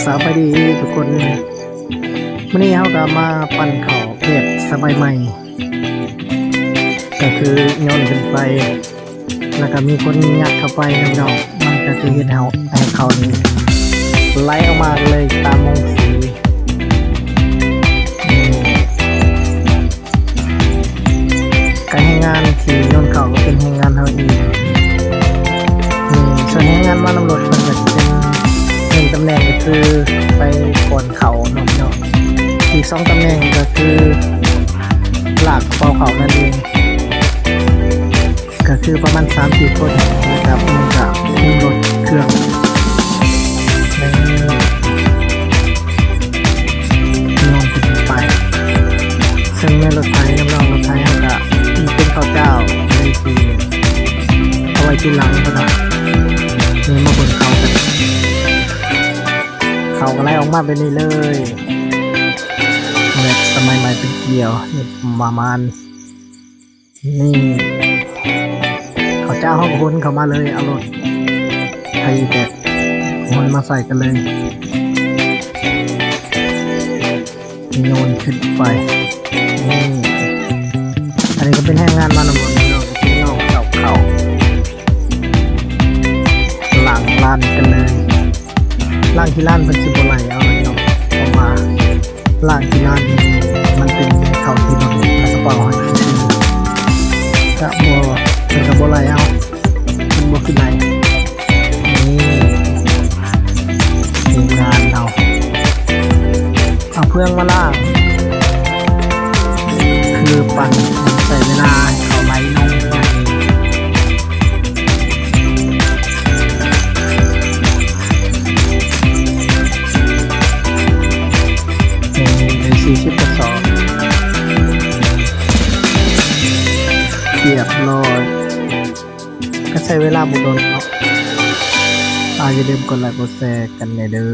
สวัสดีทุกคนวันนี้เขาก็มาปั่นเขาแบบสบายใหม่ก็คือโยนขึ้นไปแล้วก็มีคนยัดเข้าไปน้องๆมันก็จะเห็นให้เขานี้ไหลออกมาเลยตามมงสีการให้งานที่โยนเขาก็เป็นให้งานเขาอีกส่วนให้งานมานำรถมันก็เป็นหนึ่งตำแหน่งก็คือไปก่อนเขาเนาะอีก2 ตำแหน่งก็คือหลักเป่าเขานั่นเองก็คือประมาณ3-4 คนนะครับมันกับรถเครื่องนอนขึ้นไปซึ่งในรถไถน้องรถไถเขาก็เป็นข้าวเจ้าในทีเอาไว้ที่หลังก็ได้นี่มาบนเขากันเขาก็ไล่ออกมาเป็นนี่เลยแบบสมัยใหม่เป็นเกี่ยวนี่ประมาณนี่เขาเจ้าห้องคนเขามาเลยเอารถไทยแบบคนมาใส่กันเลยโยนขึ้นไปนี่อันนี้ก็เป็นแห้งงานมานำรถเนาะที่นอกเขาหลังลานกันเลยล่างที่ล้านเป็นสิบไหลเอาเลยเนาะออกมาล่างที่ล้านมันเป็นเขาที่บนกระสปอร์ให้ขึ้นกระบัวเป็นกระบัวไหลเอาเป็นบัวขึ้นไหลนี่งานเราเอาเพื่องมาล่างคือปั่นใส่เวลาเขาไหลลง40 กระสอบเรียบร้อยก็ใช้เวลาบุดนเนาะอย่าลืมกดไลค์กดแชร์กันเด้อ